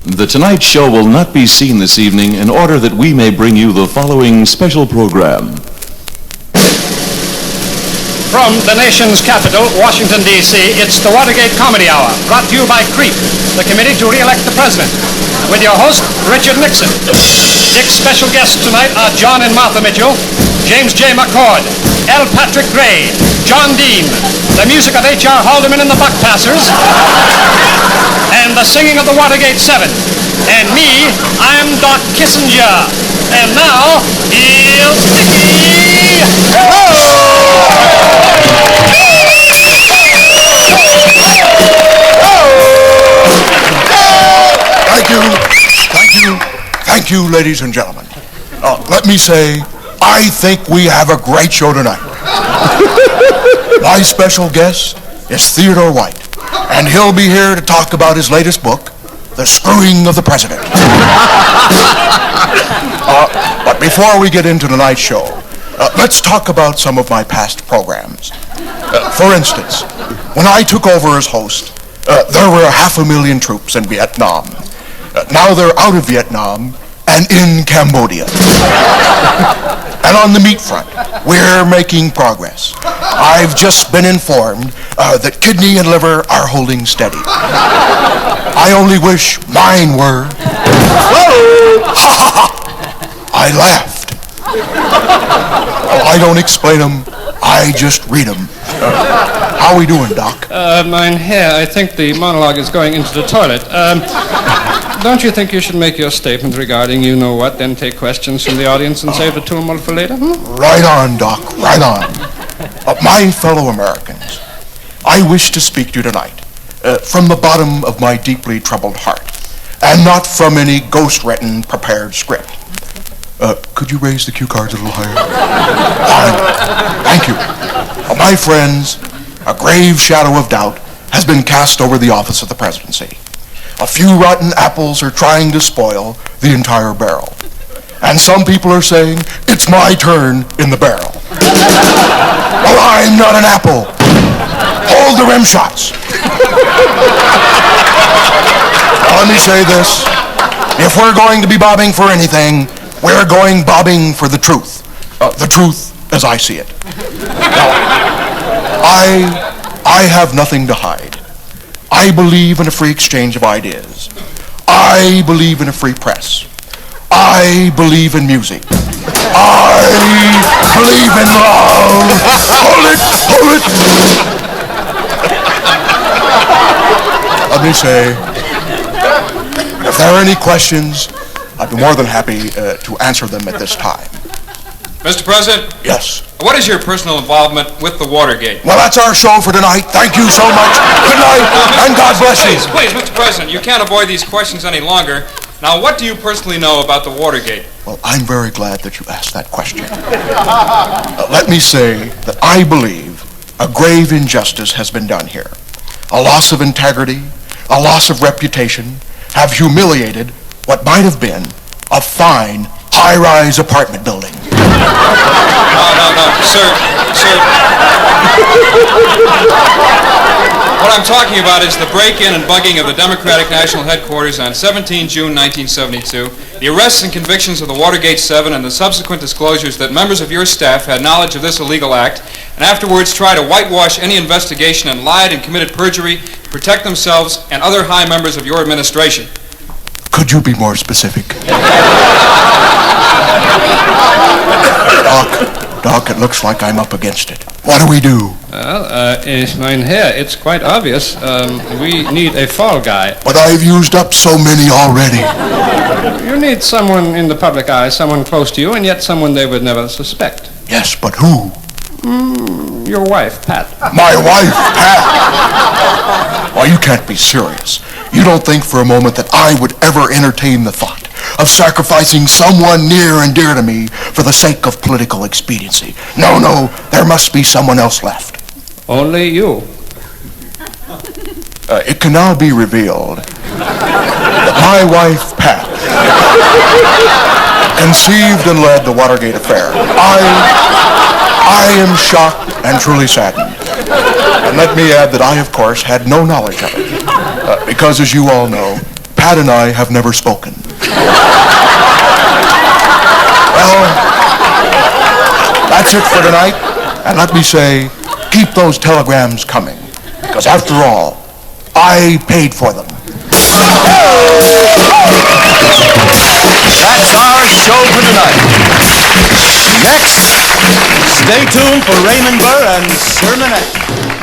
The Tonight Show will not be seen this evening in order that we may bring you the following special program. From the nation's capital, Washington, D.C., it's the Watergate Comedy Hour, brought to you by CREEP, the Committee to Re-elect the President, with your host, Richard Nixon. Dick's special guests tonight are John and Martha Mitchell, James J. McCord, L. Patrick Gray, John Dean, the music of H.R. Haldeman and the Buckpassers, and the singing of the Watergate Seven. And me, I'm Doc Kissinger. And now, here's Dickie! Thank you, ladies and gentlemen. Let me say, I think we have a great show tonight. My special guest is Theodore White, and he'll be here to talk about his latest book, The Screwing of the President. But before we get into tonight's show, let's talk about some of my past programs. For instance, when I took over as host, there were 500,000 troops in Vietnam. Now they're out of Vietnam and in Cambodia. And on the meat front, we're making progress. I've just been informed that kidney and liver are holding steady. I only wish mine were. I laughed. I don't explain them, I just read them. How we doing, Doc? Mine here, I think the monologue is going into the toilet. Don't you think you should make your statement regarding you-know-what, then take questions from the audience and save the tumult for later? Right on, Doc, right on. My fellow Americans, I wish to speak to you tonight from the bottom of my deeply troubled heart, and not from any ghost-written prepared script. Could you raise the cue cards a little higher? Thank you. My friends, a grave shadow of doubt has been cast over the office of the presidency. A few rotten apples are trying to spoil the entire barrel. And some people are saying, it's my turn in the barrel. Well, I'm not an apple. Hold the rim shots. Now, let me say this. If we're going to be bobbing for anything, we're going bobbing for the truth. The truth as I see it. Now, I have nothing to hide. I believe in a free exchange of ideas. I believe in a free press. I believe in music. I believe in love. Hold it. Let me say, if there are any questions, I'd be more than happy to answer them at this time. Mr. President? Yes. What is your personal involvement with the Watergate? Well, that's our show for tonight. Thank you so much. Good night, and God bless you. Please, Mr. President, you can't avoid these questions any longer. Now, what do you personally know about the Watergate? Well, I'm very glad that you asked that question. Let me say that I believe a grave injustice has been done here. A loss of integrity, a loss of reputation have humiliated what might have been a fine high-rise apartment building. No, sir. What I'm talking about is the break-in and bugging of the Democratic National Headquarters on 17 June 1972, the arrests and convictions of the Watergate Seven, and the subsequent disclosures that members of your staff had knowledge of this illegal act, and afterwards tried to whitewash any investigation and lied and committed perjury to protect themselves and other high members of your administration. Could you be more specific? Doc, it looks like I'm up against it. What do we do? Well, mine here, it's quite obvious. We need a fall guy. But I've used up so many already. You need someone in the public eye, someone close to you, and yet someone they would never suspect. Yes, but who? Your wife, Pat. My wife, Pat? Well, you can't be serious. You don't think for a moment that I would ever entertain the thought of sacrificing someone near and dear to me for the sake of political expediency. No, there must be someone else left. Only you. It can now be revealed that my wife, Pat, conceived and led the Watergate affair. I am shocked and truly saddened. And let me add that I, of course, had no knowledge of it. Because, as you all know, Pat and I have never spoken. Well, that's it for tonight. And let me say, keep those telegrams coming. Because after all, I paid for them. That's our show for tonight. Next, stay tuned for Raymond Burr and Sermonette.